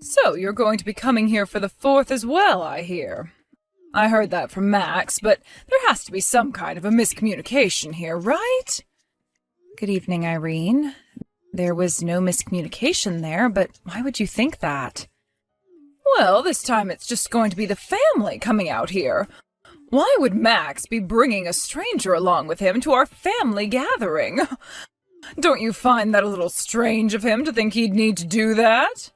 So, you're going to be coming here for the 4th as well, I hear. I heard that from Max, but there has to be some kind of a miscommunication here, right? Good evening, Irene. There was no miscommunication there, but why would you think that? Well, this time it's just going to be the family coming out here. Why would Max be bringing a stranger along with him to our family gathering? Don't you find that a little strange of him to think he'd need to do that?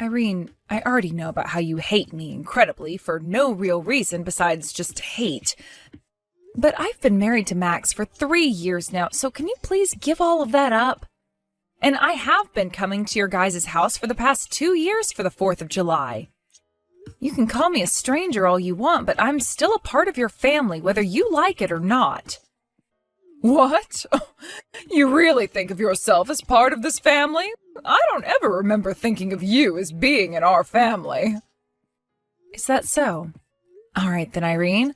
Irene, I already know about how you hate me incredibly for no real reason besides just hate. But I've been married to Max for 3 years now, so can you please give all of that up? And I have been coming to your guys' house for the past 2 years for the 4th of July. You can call me a stranger all you want, but I'm still a part of your family, whether you like it or not. What? You really think of yourself as part of this family? I don't ever remember thinking of you as being in our family. Is that so? All right then, Irene.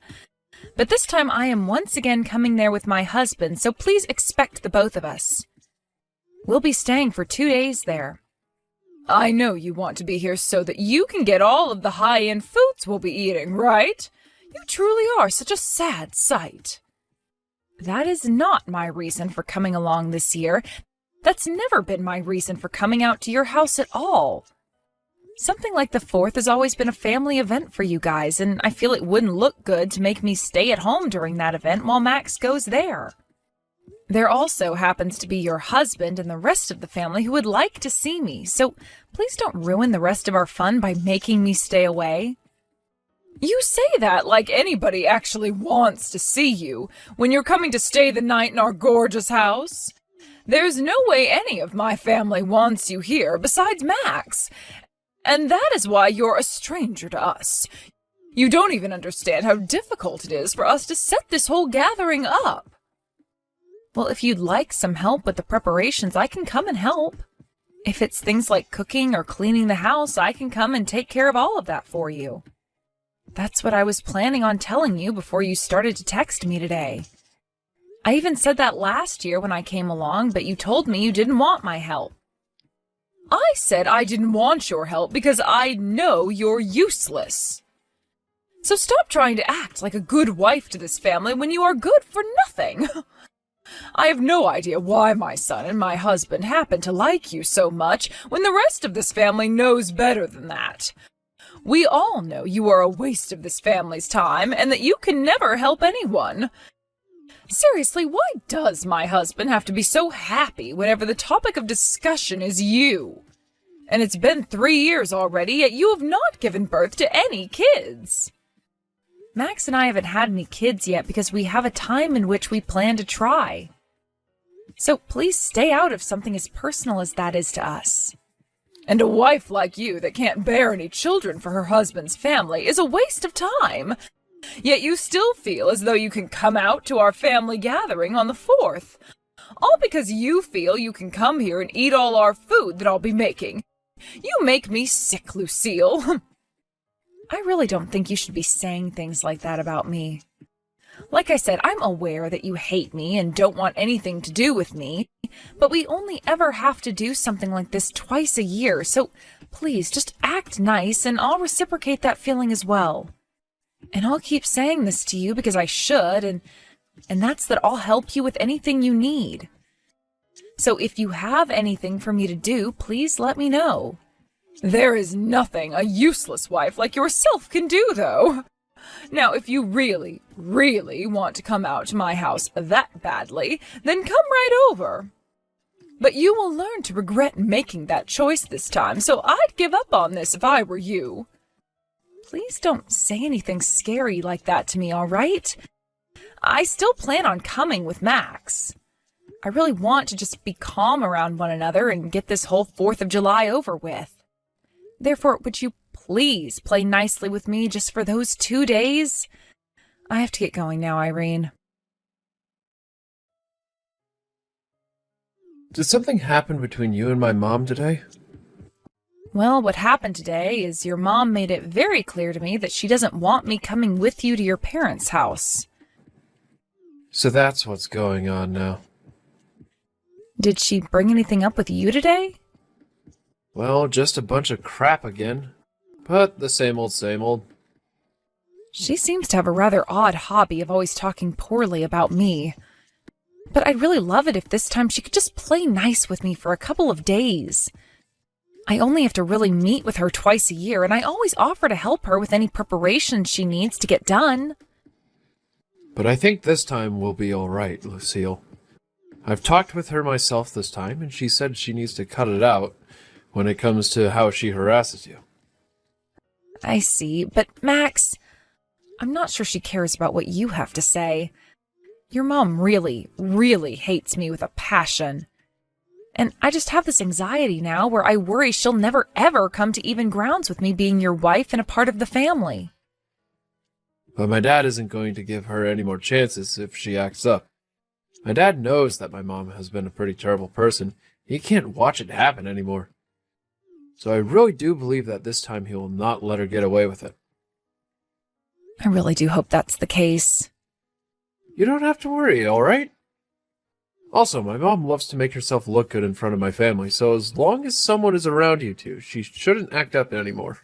But this time I am once again coming there with my husband, so please expect the both of us. We'll be staying for 2 days there. I know you want to be here so that you can get all of the high-end foods we'll be eating, right? You truly are such a sad sight. That is not my reason for coming along this year. That's never been my reason for coming out to your house at all. Something like the 4th has always been a family event for you guys, and I feel it wouldn't look good to make me stay at home during that event while Max goes there. There also happens to be your husband and the rest of the family who would like to see me, so please don't ruin the rest of our fun by making me stay away. You say that like anybody actually wants to see you when you're coming to stay the night in our gorgeous house. There's no way any of my family wants you here besides Max, and that is why you're a stranger to us. You don't even understand how difficult it is for us to set this whole gathering up. Well, if you'd like some help with the preparations, I can come and help. If it's things like cooking or cleaning the house, I can come and take care of all of that for you. That's what I was planning on telling you before you started to text me today. I even said that last year when I came along, but you told me you didn't want my help. I said I didn't want your help because I know you're useless. So stop trying to act like a good wife to this family when you are good for nothing. I have no idea why my son and my husband happen to like you so much when the rest of this family knows better than that. We all know you are a waste of this family's time and that you can never help anyone. Seriously, why does my husband have to be so happy whenever the topic of discussion is you? And it's been 3 years already, yet you have not given birth to any kids. Max and I haven't had any kids yet because we have a time in which we plan to try. So please stay out of something as personal as that is to us. And a wife like you that can't bear any children for her husband's family is a waste of time. Yet you still feel as though you can come out to our family gathering on the 4th. All because you feel you can come here and eat all our food that I'll be making. You make me sick, Lucille. I really don't think you should be saying things like that about me. Like I said, I'm aware that you hate me and don't want anything to do with me, but we only ever have to do something like this twice a year, so please just act nice and I'll reciprocate that feeling as well. And I'll keep saying this to you because I should, and that's that I'll help you with anything you need. So if you have anything for me to do, please let me know. There is nothing a useless wife like yourself can do, though. Now, if you really, really want to come out to my house that badly, then come right over. But you will learn to regret making that choice this time, so I'd give up on this if I were you. Please don't say anything scary like that to me, all right? I still plan on coming with Max. I really want to just be calm around one another and get this whole 4th of July over with. Therefore, would you please play nicely with me just for those 2 days? I have to get going now, Irene. Did something happen between you and my mom today? Well, what happened today is your mom made it very clear to me that she doesn't want me coming with you to your parents' house. So that's what's going on now. Did she bring anything up with you today? Well, just a bunch of crap again. But the same old, same old. She seems to have a rather odd hobby of always talking poorly about me. But I'd really love it if this time she could just play nice with me for a couple of days. I only have to really meet with her twice a year, and I always offer to help her with any preparations she needs to get done. But I think this time we'll be all right, Lucille. I've talked with her myself this time, and she said she needs to cut it out when it comes to how she harasses you. I see, but Max, I'm not sure she cares about what you have to say. Your mom really, really hates me with a passion. And I just have this anxiety now where I worry she'll never ever come to even grounds with me being your wife and a part of the family. But my dad isn't going to give her any more chances if she acts up. My dad knows that my mom has been a pretty terrible person. He can't watch it happen anymore. So I really do believe that this time he will not let her get away with it. I really do hope that's the case. You don't have to worry, all right? Also, my mom loves to make herself look good in front of my family, so as long as someone is around you two, she shouldn't act up anymore.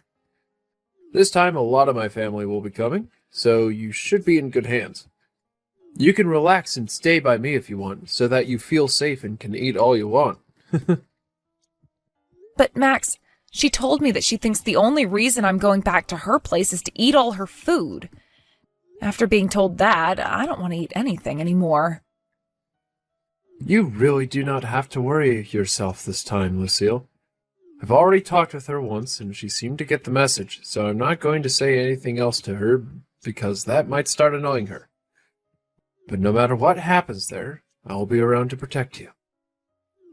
This time, a lot of my family will be coming, so you should be in good hands. You can relax and stay by me if you want, so that you feel safe and can eat all you want. But Max, she told me that she thinks the only reason I'm going back to her place is to eat all her food. After being told that, I don't want to eat anything anymore. You really do not have to worry yourself this time, Lucille. I've already talked with her once, and she seemed to get the message, so I'm not going to say anything else to her, because that might start annoying her. But no matter what happens there, I'll be around to protect you.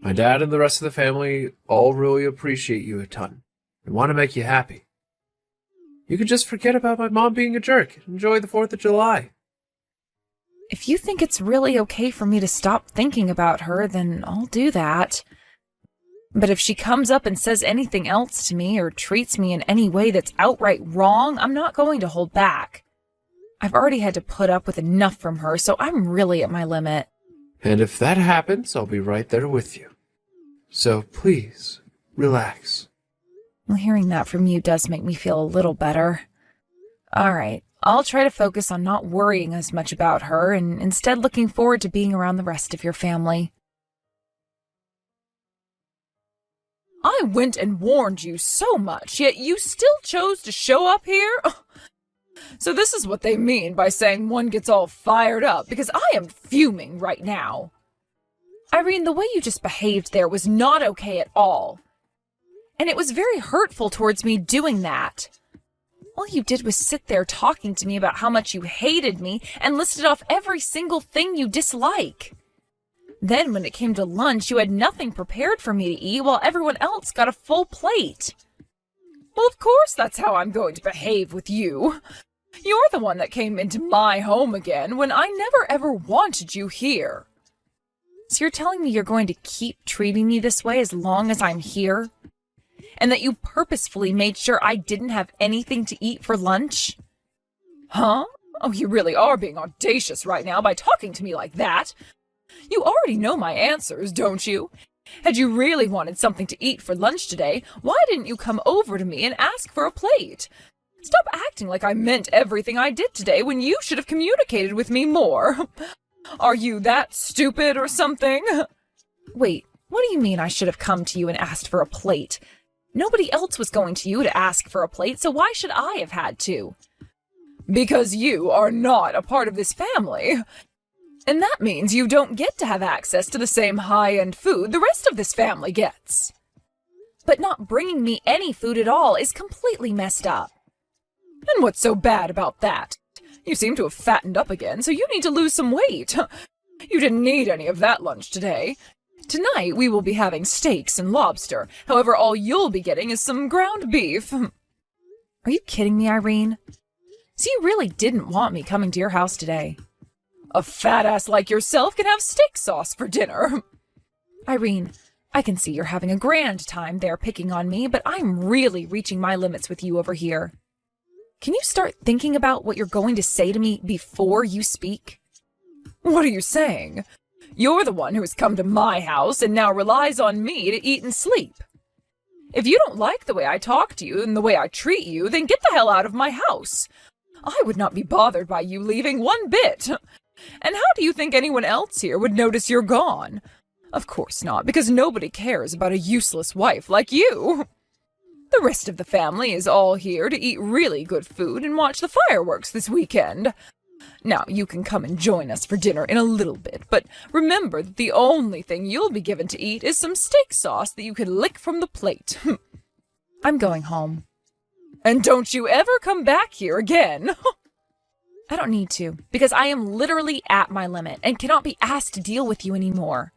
My dad and the rest of the family all really appreciate you a ton, and want to make you happy. You can just forget about my mom being a jerk and enjoy the 4th of July. If you think it's really okay for me to stop thinking about her, then I'll do that. But if she comes up and says anything else to me or treats me in any way that's outright wrong, I'm not going to hold back. I've already had to put up with enough from her, so I'm really at my limit. And if that happens, I'll be right there with you. So please, relax. Well, hearing that from you does make me feel a little better. All right, I'll try to focus on not worrying as much about her and instead looking forward to being around the rest of your family. I went and warned you so much, yet you still chose to show up here? So this is what they mean by saying one gets all fired up, because I am fuming right now. Irene, the way you just behaved there was not okay at all. And it was very hurtful towards me doing that. All you did was sit there talking to me about how much you hated me and listed off every single thing you dislike. Then when it came to lunch, you had nothing prepared for me to eat while everyone else got a full plate. Well, of course that's how I'm going to behave with you. You're the one that came into my home again when I never ever wanted you here. So you're telling me you're going to keep treating me this way as long as I'm here? And that you purposefully made sure I didn't have anything to eat for lunch? Huh? Oh, you really are being audacious right now by talking to me like that. You already know my answers, don't you? Had you really wanted something to eat for lunch today, why didn't you come over to me and ask for a plate? Stop acting like I meant everything I did today when you should have communicated with me more. Are you that stupid or something? Wait, what do you mean I should have come to you and asked for a plate? Nobody else was going to you to ask for a plate, so why should I have had to? Because you are not a part of this family. And that means you don't get to have access to the same high-end food the rest of this family gets. But not bringing me any food at all is completely messed up. And what's so bad about that? You seem to have fattened up again, so you need to lose some weight. You didn't need any of that lunch today. Tonight we will be having steaks and lobster. However, all you'll be getting is some ground beef. Are you kidding me, Irene? So you really didn't want me coming to your house today? A fat ass like yourself can have steak sauce for dinner. Irene, I can see you're having a grand time there picking on me, but I'm really reaching my limits with you over here. Can you start thinking about what you're going to say to me before you speak? What are you saying? You're the one who has come to my house and now relies on me to eat and sleep. If you don't like the way I talk to you and the way I treat you, then get the hell out of my house. I would not be bothered by you leaving one bit. And how do you think anyone else here would notice you're gone? Of course not, because nobody cares about a useless wife like you. The rest of the family is all here to eat really good food and watch the fireworks this weekend. Now, you can come and join us for dinner in a little bit, but remember that the only thing you'll be given to eat is some steak sauce that you can lick from the plate. I'm going home. And don't you ever come back here again. I don't need to, because I am literally at my limit and cannot be asked to deal with you anymore.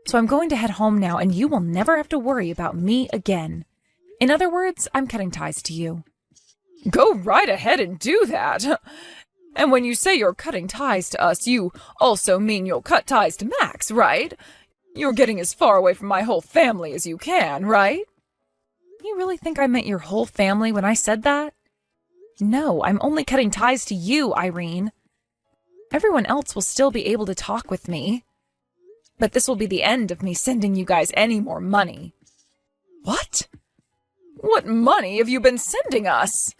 So I'm going to head home now, and you will never have to worry about me again. In other words, I'm cutting ties to you. Go right ahead and do that. And when you say you're cutting ties to us, you also mean you'll cut ties to Max, right? You're getting as far away from my whole family as you can, right? You really think I meant your whole family when I said that? No, I'm only cutting ties to you, Irene. Everyone else will still be able to talk with me. But this will be the end of me sending you guys any more money. What? What money have you been sending us?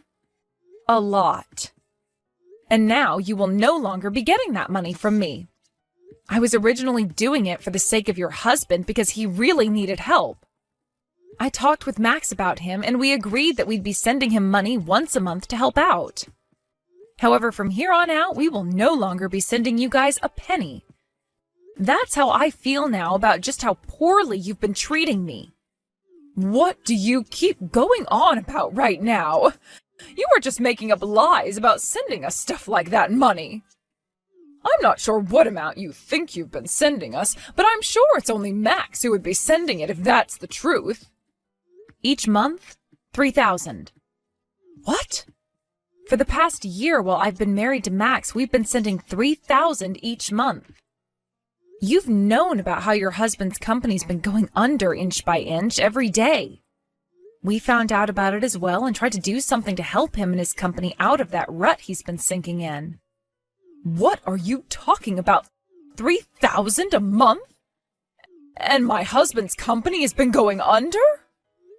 A lot. And now you will no longer be getting that money from me. I was originally doing it for the sake of your husband because he really needed help. I talked with Max about him, and we agreed that we'd be sending him money once a month to help out. However, from here on out, we will no longer be sending you guys a penny. That's how I feel now about just how poorly you've been treating me. What do you keep going on about right now? You were just making up lies about sending us stuff like that money. I'm not sure what amount you think you've been sending us, but I'm sure it's only Max who would be sending it if that's the truth. Each month, $3,000. What? For the past year while I've been married to Max, we've been sending $3,000 each month. You've known about how your husband's company's been going under inch by inch every day. We found out about it as well and tried to do something to help him and his company out of that rut he's been sinking in. What are you talking about? $3,000 a month? And my husband's company has been going under?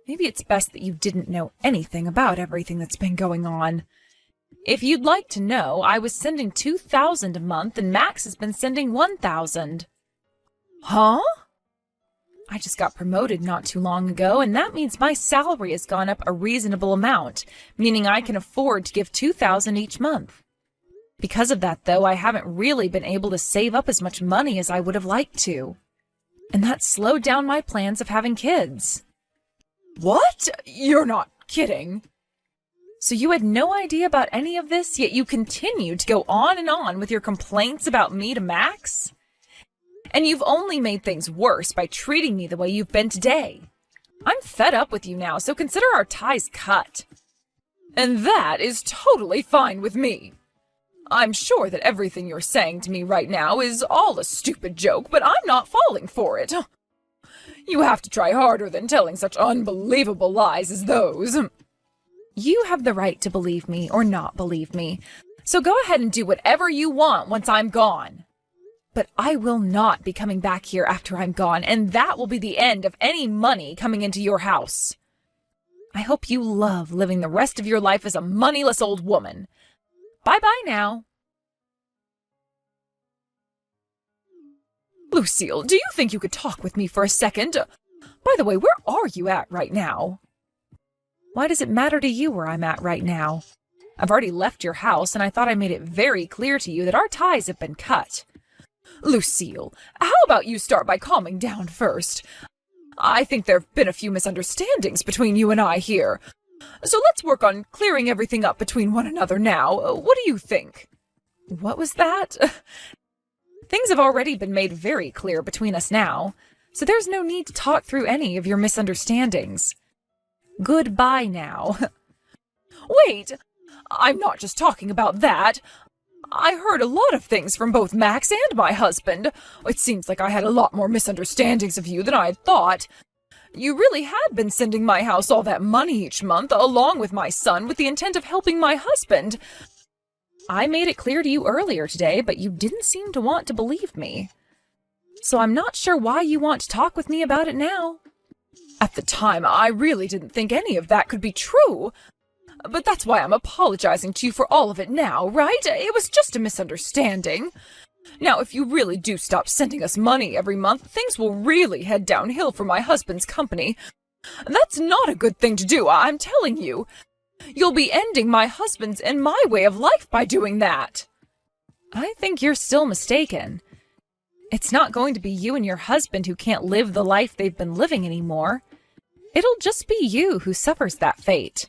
Maybe it's best that you didn't know anything about everything that's been going on. If you'd like to know, I was sending $2,000 a month and Max has been sending $1,000. Huh? I just got promoted not too long ago, and that means my salary has gone up a reasonable amount, meaning I can afford to give $2,000 each month. Because of that, though, I haven't really been able to save up as much money as I would have liked to. And that slowed down my plans of having kids. What? You're not kidding. So you had no idea about any of this, yet you continued to go on and on with your complaints about me to Max? And you've only made things worse by treating me the way you've been today. I'm fed up with you now, so consider our ties cut. And that is totally fine with me. I'm sure that everything you're saying to me right now is all a stupid joke, but I'm not falling for it. You have to try harder than telling such unbelievable lies as those. You have the right to believe me or not believe me, so go ahead and do whatever you want once I'm gone. But I will not be coming back here after I'm gone, and that will be the end of any money coming into your house. I hope you love living the rest of your life as a moneyless old woman. Bye-bye now. Lucille, do you think you could talk with me for a second? By the way, where are you at right now? Why does it matter to you where I'm at right now? I've already left your house, and I thought I made it very clear to you that our ties have been cut. Lucille, how about you start by calming down first? I think there have been a few misunderstandings between you and I here. So let's work on clearing everything up between one another now. What do you think? What was that? Things have already been made very clear between us now, so there's no need to talk through any of your misunderstandings. Goodbye now. Wait, I'm not just talking about that. I heard a lot of things from both Max and my husband. It seems like I had a lot more misunderstandings of you than I had thought. You really had been sending my house all that money each month, along with my son, with the intent of helping my husband. I made it clear to you earlier today, but you didn't seem to want to believe me. So I'm not sure why you want to talk with me about it now. At the time, I really didn't think any of that could be true. But that's why I'm apologizing to you for all of it now, right? It was just a misunderstanding. Now, if you really do stop sending us money every month, things will really head downhill for my husband's company. That's not a good thing to do, I'm telling you. You'll be ending my husband's and my way of life by doing that. I think you're still mistaken. It's not going to be you and your husband who can't live the life they've been living anymore. It'll just be you who suffers that fate.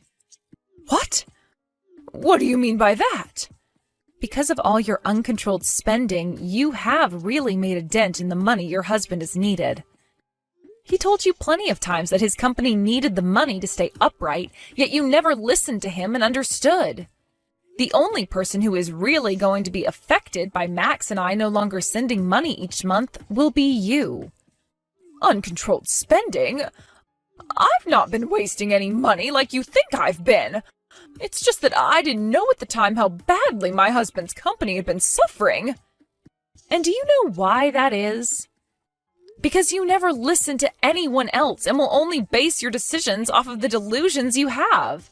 What? What do you mean by that? Because of all your uncontrolled spending, you have really made a dent in the money your husband has needed. He told you plenty of times that his company needed the money to stay upright, yet you never listened to him and understood. The only person who is really going to be affected by Max and I no longer sending money each month will be you. Uncontrolled spending? I've not been wasting any money like you think I've been. It's just that I didn't know at the time how badly my husband's company had been suffering. And do you know why that is? Because you never listen to anyone else and will only base your decisions off of the delusions you have.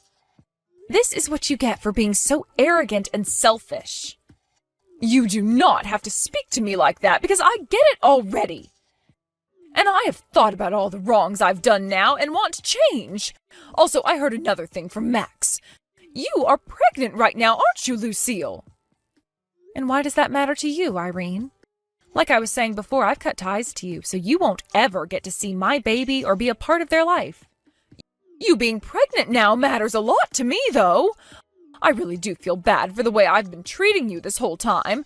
This is what you get for being so arrogant and selfish. You do not have to speak to me like that, because I get it already. And I have thought about all the wrongs I've done now and want to change. Also, I heard another thing from Max. You are pregnant right now, aren't you, Lucille? And why does that matter to you, Irene? Like I was saying before, I've cut ties to you, so you won't ever get to see my baby or be a part of their life. You being pregnant now matters a lot to me, though. I really do feel bad for the way I've been treating you this whole time.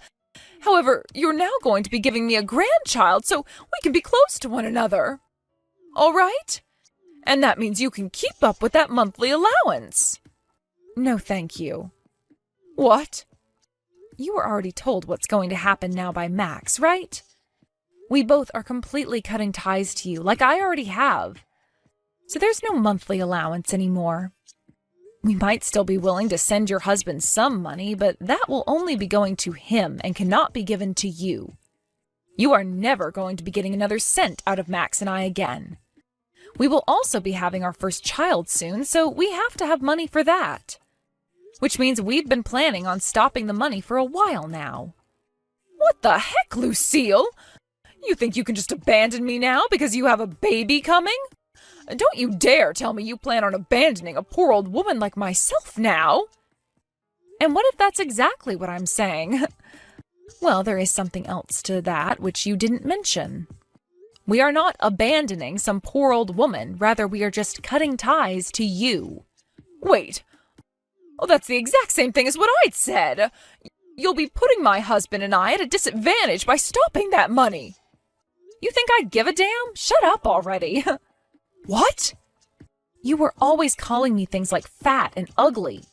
However, you're now going to be giving me a grandchild, so we can be close to one another. All right? And that means you can keep up with that monthly allowance. No, thank you. What? You were already told what's going to happen now by Max, right? We both are completely cutting ties to you, like I already have. So there's no monthly allowance anymore. We might still be willing to send your husband some money, but that will only be going to him and cannot be given to you. You are never going to be getting another cent out of Max and I again. We will also be having our first child soon, so we have to have money for that. Which means we've been planning on stopping the money for a while now. What the heck, Lucille? You think you can just abandon me now because you have a baby coming? Don't you dare tell me you plan on abandoning a poor old woman like myself now. And what if that's exactly what I'm saying? Well, there is something else to that which you didn't mention. We are not abandoning some poor old woman. Rather, we are just cutting ties to you. Wait. Oh, that's the exact same thing as what I'd said. You'll be putting my husband and I at a disadvantage by stopping that money. You think I'd give a damn? Shut up already. What? You were always calling me things like fat and ugly.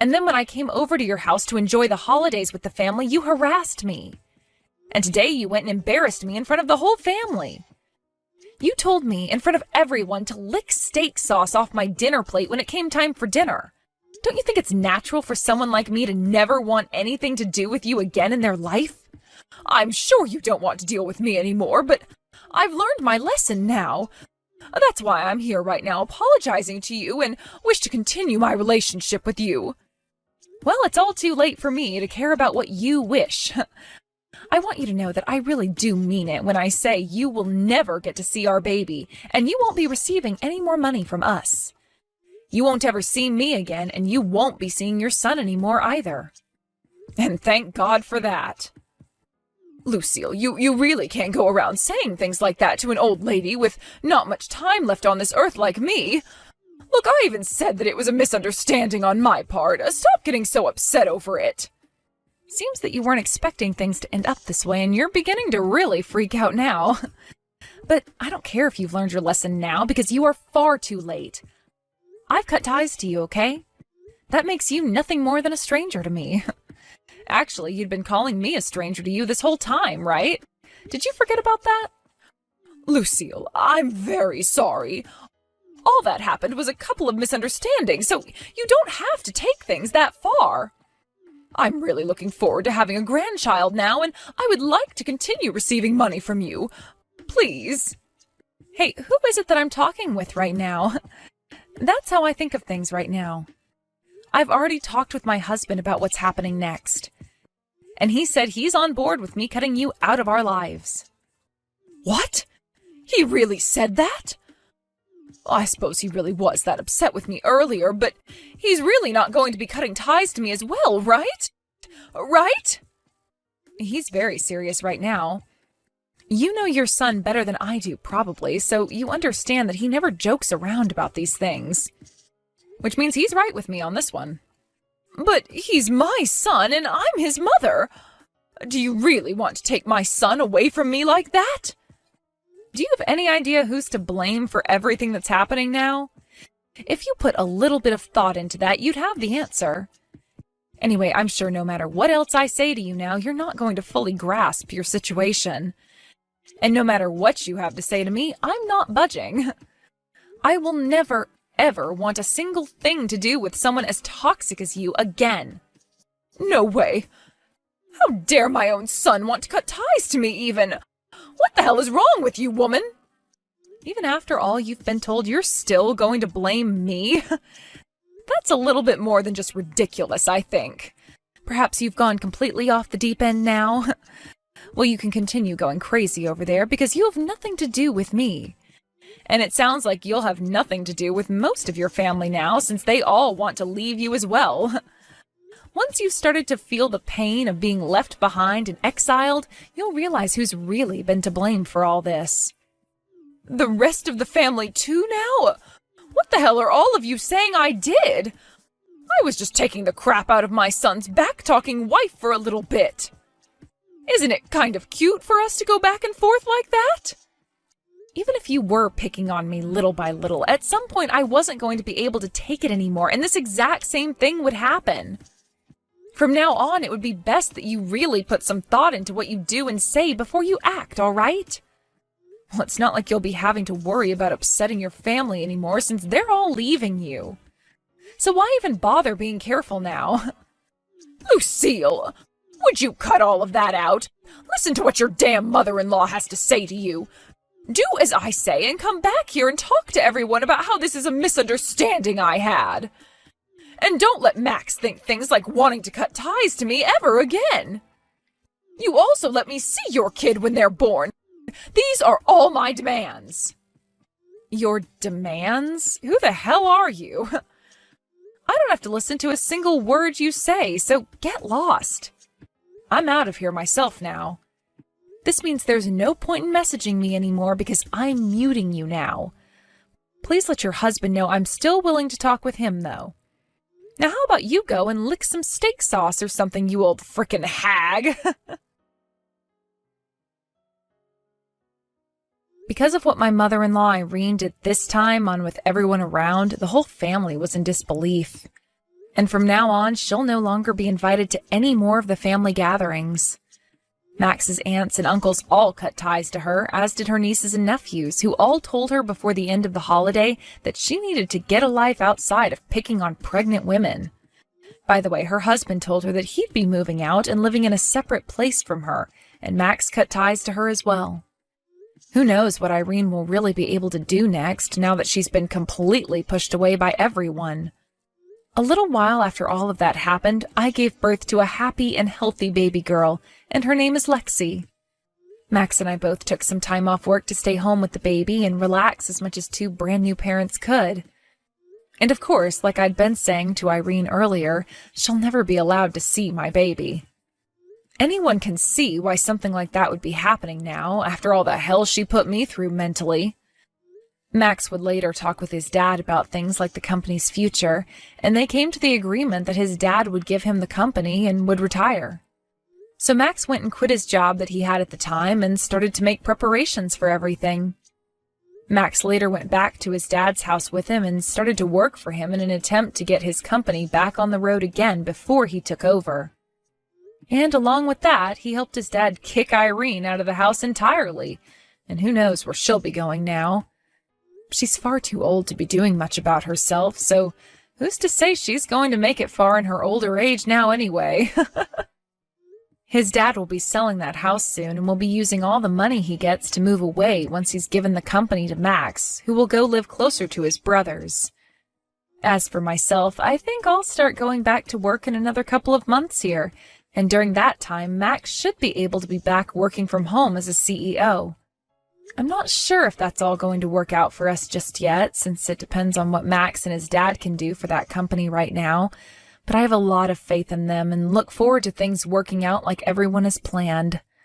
And then when I came over to your house to enjoy the holidays with the family, you harassed me. And today you went and embarrassed me in front of the whole family. You told me in front of everyone to lick steak sauce off my dinner plate when it came time for dinner. Don't you think it's natural for someone like me to never want anything to do with you again in their life? I'm sure you don't want to deal with me anymore, but I've learned my lesson now. That's why I'm here right now apologizing to you and wish to continue my relationship with you. Well, it's all too late for me to care about what you wish. I want you to know that I really do mean it when I say you will never get to see our baby, and you won't be receiving any more money from us. You won't ever see me again, and you won't be seeing your son anymore either. And thank God for that. Lucille, you really can't go around saying things like that to an old lady with not much time left on this earth like me. Look, I even said that it was a misunderstanding on my part. Stop getting so upset over it. Seems that you weren't expecting things to end up this way, and you're beginning to really freak out now. But I don't care if you've learned your lesson now, because you are far too late. I've cut ties to you, okay? That makes you nothing more than a stranger to me. Actually, you'd been calling me a stranger to you this whole time, right? Did you forget about that? Lucille, I'm very sorry. All that happened was a couple of misunderstandings, so you don't have to take things that far. I'm really looking forward to having a grandchild now, and I would like to continue receiving money from you. Please. Hey, who is it that I'm talking with right now? That's how I think of things right now. I've already talked with my husband about what's happening next. And he said he's on board with me cutting you out of our lives. What? He really said that? I suppose he really was that upset with me earlier, but he's really not going to be cutting ties to me as well, right? Right? He's very serious right now. You know your son better than I do, probably, so you understand that he never jokes around about these things. Which means he's right with me on this one. But he's my son and I'm his mother. Do you really want to take my son away from me like that? Do you have any idea who's to blame for everything that's happening now? If you put a little bit of thought into that, you'd have the answer. Anyway, I'm sure no matter what else I say to you now, you're not going to fully grasp your situation. And no matter what you have to say to me, I'm not budging. I will never, ever want a single thing to do with someone as toxic as you again. No way. How dare my own son want to cut ties to me even? What the hell is wrong with you, woman? Even after all you've been told, you're still going to blame me? That's a little bit more than just ridiculous, I think. Perhaps you've gone completely off the deep end now? Well, you can continue going crazy over there because you have nothing to do with me. And it sounds like you'll have nothing to do with most of your family now, since they all want to leave you as well. Once you've started to feel the pain of being left behind and exiled, you'll realize who's really been to blame for all this. The rest of the family too now? What the hell are all of you saying I did? I was just taking the crap out of my son's back-talking wife for a little bit. Isn't it kind of cute for us to go back and forth like that? Even if you were picking on me little by little, at some point I wasn't going to be able to take it anymore, and this exact same thing would happen. From now on, it would be best that you really put some thought into what you do and say before you act, all right? Well, it's not like you'll be having to worry about upsetting your family anymore since they're all leaving you. So why even bother being careful now? Lucille, would you cut all of that out? Listen to what your damn mother-in-law has to say to you. Do as I say and come back here and talk to everyone about how this is a misunderstanding I had. And don't let Max think things like wanting to cut ties to me ever again. You also let me see your kid when they're born. These are all my demands. Your demands? Who the hell are you? I don't have to listen to a single word you say, so get lost. I'm out of here myself now. This means there's no point in messaging me anymore because I'm muting you now. Please let your husband know I'm still willing to talk with him, though. Now how about you go and lick some steak sauce or something, you old frickin' hag? Because of what my mother-in-law Irene did this time on with everyone around, the whole family was in disbelief. And from now on, she'll no longer be invited to any more of the family gatherings. Max's aunts and uncles all cut ties to her, as did her nieces and nephews, who all told her before the end of the holiday that she needed to get a life outside of picking on pregnant women. By the way, her husband told her that he'd be moving out and living in a separate place from her, and Max cut ties to her as well. Who knows what Irene will really be able to do next, now that she's been completely pushed away by everyone. A little while after all of that happened, I gave birth to a happy and healthy baby girl, and her name is Lexi. Max and I both took some time off work to stay home with the baby and relax as much as two brand new parents could. And of course, like I'd been saying to Irene earlier, she'll never be allowed to see my baby. Anyone can see why something like that would be happening now, after all the hell she put me through mentally. Max would later talk with his dad about things like the company's future, and they came to the agreement that his dad would give him the company and would retire. So Max went and quit his job that he had at the time and started to make preparations for everything. Max later went back to his dad's house with him and started to work for him in an attempt to get his company back on the road again before he took over. And along with that, he helped his dad kick Irene out of the house entirely, and who knows where she'll be going now. She's far too old to be doing much about herself, so who's to say she's going to make it far in her older age now anyway? His dad will be selling that house soon and will be using all the money he gets to move away once he's given the company to Max, who will go live closer to his brothers. As for myself, I think I'll start going back to work in another couple of months here, and during that time, Max should be able to be back working from home as a CEO. I'm not sure if that's all going to work out for us just yet, since it depends on what Max and his dad can do for that company right now, but I have a lot of faith in them and look forward to things working out like everyone has planned.